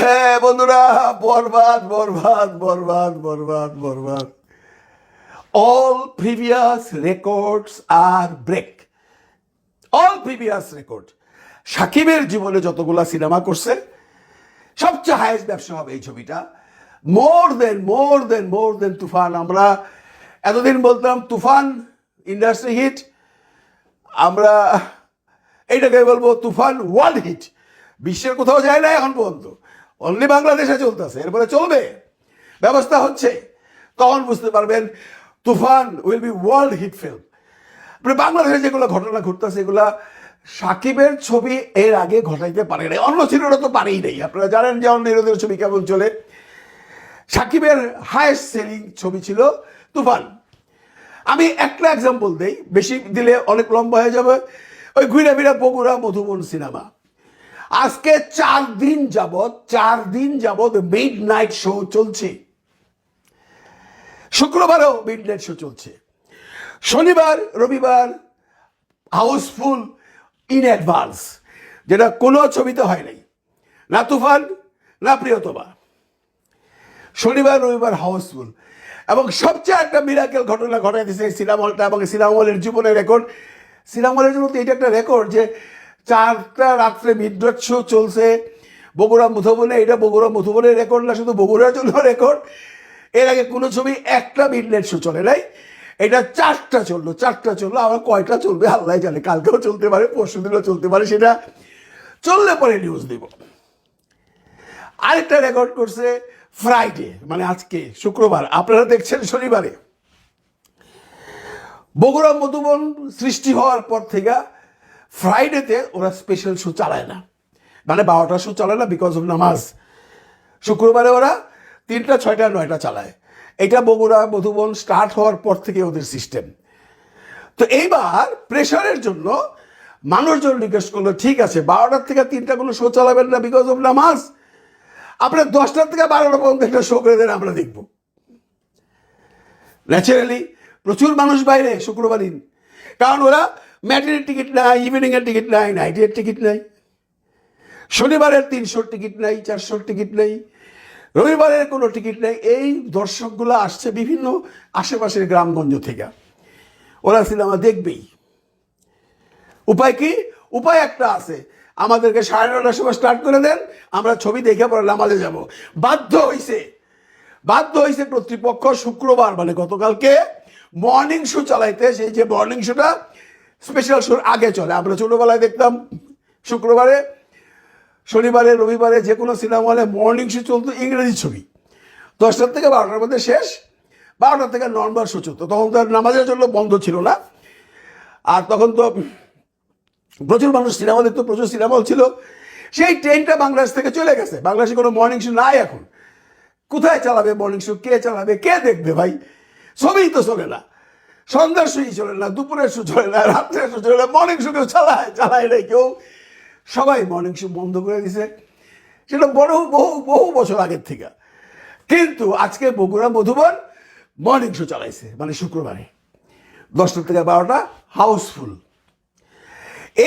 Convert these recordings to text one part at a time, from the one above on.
হ্যাঁ বন্ধুরা, বরবাদ বরবাদ বরবাদ বরবাদ বরবাদ। All previous records আর break. All previous record. সাকিবের জীবনে যতগুলা সিনেমা করছে সবচেয়ে হাইয়েস্ট ব্যবসা হবে এই ছবিটা। মোর দেন তুফান। আমরা এতদিন বলতাম তুফান ইন্ডাস্ট্রি হিট, আমরা এইটাকে বলবো তুফান ওয়ার্ল্ড হিট। বিশ্বের কোথাও যায় না এখন পর্যন্ত, অনলি বাংলাদেশে চলতেছে, এরপরে চলবে, ব্যবস্থা হচ্ছে। তখন বুঝতে পারবেন Toofan will be world hit film. আপনি বাংলাদেশে যেগুলো ঘটনা ঘটতেছে এগুলা সাকিবের ছবি এর আগে ঘটাইতে পারে নাই, অন্য সিনেমাটা তো পারেই নেই। আপনারা জানেন যে অন্য হিরোদের ছবি কেমন চলে। সাকিবের হাইয়েস্ট সেলিং ছবি ছিল তুফান। আমি একটা এক্সাম্পল দেই, বেশি দিলে অনেক লম্বা হয়ে যাবে। ওই ঘুরে ফিরে বগুড়া মধুবন সিনেমা আজকে 4 দিন যাবৎ মিড নাইট শো চলছে। শুক্রবারও মিড নাইট শো চলছে। শনিবার রবিবার হাউসফুল ইন অ্যাডভান্স, যেটা কোনো ছবিতে হয় নাই, না তুফান না প্রিয়তমা। শনিবার রবিবার হাউসফুল। এবং সবচেয়ে একটা মিরাকেল ঘটনা ঘটাই দিয়েছে এই সিনেমা হলটা এবং সিনেমা হলের জীবনের রেকর্ড। সিনেমা হলের জন্য তো এটা একটা রেকর্ড যে 4টা রাত্রে মিডনাইট শো চলছে বগুড়া মধুবনে। এটা বগুড়া মধুবনের রেকর্ড না, শুধু বগুড়ার জন্য রেকর্ড। এর আগে কোনো ছবি একটা মিডনাইট শো চলে নাই, এটা 4টা চললো। আবার কয়টা চলবে আল্লাহ জানে, কালকেও চলতে পারে, পরশু দিনও চলতে পারে, সেটা চললে পরে নিউজ দিব। আরেকটা রেকর্ড করছে ফ্রাইডে, মানে আজকে শুক্রবার, আপনারা দেখছেন শনিবারে। বগুড়া মধুবন সৃষ্টি হওয়ার পর থেকে ফ্রাইডেতে ওরা স্পেশাল শো চালায় না, মানে 12টা শো চালায় না বিকজ অফ নামাজ। শুক্রবারে ওরা 3টা 6টা 9টা চালায়। এটা বগুড়া মধুবন স্টার্ট হওয়ার পর থেকে ওদের সিস্টেম। তো এইবার প্রেশারের জন্য মানুষজন রিকোয়েস্ট করলো, ঠিক আছে 12টার থেকে 3টা কোনো শো চালাবেন না বিকজ অফ নামাজ, আপনার 10টার থেকে 12টা পর্যন্ত একটা শো করে দেন, আমরা দেখব। ন্যাচারালি প্রচুর মানুষ বাইরে শুক্রবার দিন, কারণ ওরা ম্যাটিনের টিকিট নাই, ইভিনিংয়ের টিকিট নাই, নাইটের টিকিট নাই, শনিবারের 300 টিকিট নাই, 400 টিকিট নাই, রবিবারের কোনো টিকিট নেই। এই দর্শকগুলো আসছে বিভিন্ন আশেপাশের গ্রামগঞ্জ থেকে, ওরা সিনেমা দেখবেই। উপায় কি? উপায় একটা আছে, আমাদেরকে 9:30টার সময় স্টার্ট করে দেন, আমরা ছবি দেখে পরে নামাজে যাব। বাধ্য হয়েছে কর্তৃপক্ষ শুক্রবার মানে গতকালকে মর্নিং শো চালাইতে। সেই যে মর্নিং শোটা স্পেশাল শোর আগে চলে, আমরা ছোটোবেলায় দেখতাম শুক্রবারে, শনিবারে রবিবারে যে কোনো সিনেমা হলে মর্নিং শো চলতো ইংরেজি ছবি, 10টার থেকে 12টার মধ্যে শেষ। 12টার থেকে নর্মাল শো চলতো, তখন তো নামাজের জন্য বন্ধ ছিল না। আর তখন তো প্রচুর মানুষ সিনেমা দেখতো, প্রচুর সিনেমা হল ছিল। সেই ট্রেনটা বাংলাদেশ থেকে চলে গেছে, বাংলাদেশে কোনো মর্নিং শো নাই এখন। কোথায় চালাবে মর্নিং শো? কে চালাবে? কে দেখবে ভাই? ছবিই তো চলে না, সন্ধ্যার শোই চলে না, দুপুরের শো চলে না, রাত্রের শো চলে না, মর্নিং শো কেউ চালায় নাই কেউ। সবাই মর্নিং শো বন্ধ করে দিছে, সেটা বড় বহু বছর আগের থেকে। কিন্তু আজকে বগুড়া মধুবন মর্নিং শো চালাইছে, মানে শুক্রবারে 10টা থেকে 12টা হাউসফুল।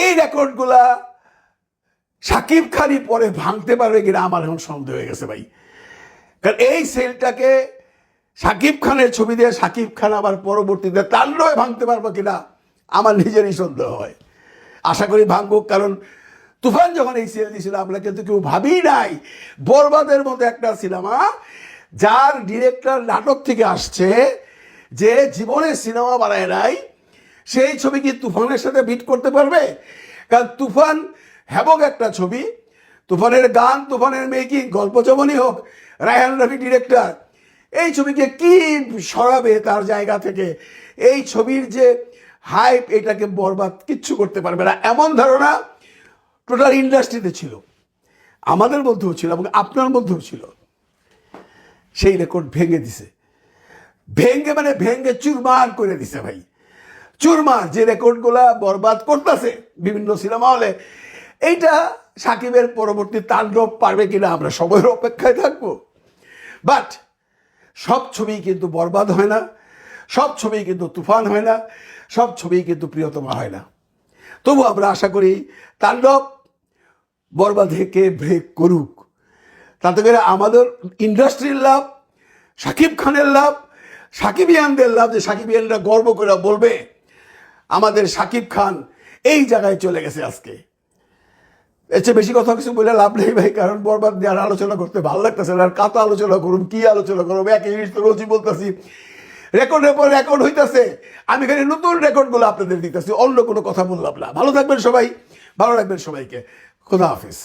এই রেকর্ডগুলা সাকিব খানই পরে ভাঙতে পারবে কিনা আমার এখন সন্দেহ হয়ে গেছে ভাই। কারণ এই সেলটাকে সাকিব খানের ছবি দিয়ে সাকিব খান আবার পরবর্তীতে তাণ্ডবে ভাঙতে পারবো কিনা আমার নিজেরই সন্দেহ হয়। আশা করি ভাঙুক, কারণ তুফান যখন এই সেল দিয়েছিল আমরা কিন্তু কেউ ভাবি নাই বরবাদের মতো একটা সিনেমা, যার ডিরেক্টর নাটক থেকে আসছে, যে জীবনে সিনেমা বানায় নাই, সেই ছবি কি তুফানের সাথে বিট করতে পারবে? কারণ তুফান হ্যাবক একটা ছবি, তুফানের গান, তুফানের মেকিং, গল্প যেমনই হোক, রায়হান রাফি ডিরেক্টর, এই ছবিকে কি সরাবে তার জায়গা থেকে? এই ছবির যে হাইপ, এটাকে বরবাদ কিচ্ছু করতে পারবে না, এমন ধারণা টোটাল ইন্ডাস্ট্রিতে ছিল, আমাদের মধ্যেও ছিল এবং আপনার মধ্যেও ছিল। সেই রেকর্ড ভেঙে দিছে, ভেঙে চুরমার করে দিছে ভাই, চুরমার। যে রেকর্ডগুলা বরবাদ করতেছে বিভিন্ন সিনেমা হলে, এইটা সাকিবের পরবর্তী তাণ্ডব পারবে কিনা আমরা সবাই অপেক্ষায় থাকবো। বাট সব ছবি কিন্তু বরবাদ হয় না, সব ছবি কিন্তু তুফান হয় না, সব ছবি কিন্তু প্রিয়তমা হয় না। তবু আমরা আশা করি তাণ্ডব বরবাদকে ব্রেক করুক। তাতে করে আমাদের ইন্ডাস্ট্রির লাভ, শাকিব খানের লাভ, সাকিবিয়ানদের লাভ, যে সাকিবিয়ানরা গর্ব করে বলবে আমাদের শাকিব খান এই জায়গায় চলে গেছে আজকে। এর চেয়ে বেশি কথা কিছু বলে লাভ নেই ভাই, কারণ বরবাদ দিয়ে আর আলোচনা করতে ভালো লাগতেছে না। আর কত আলোচনা করুন, কি আলোচনা করুন, একই জিনিস তো রোজই বলতেছি, রেকর্ডের পর রেকর্ড হইতেছে। আমি এখানে নতুন রেকর্ডগুলো আপনাদের দিতেছি, অন্য কোনো কথা বললাম না। ভালো থাকবেন সবাই, ভালো রাখবেন সবাইকে, খোদা হাফিজ।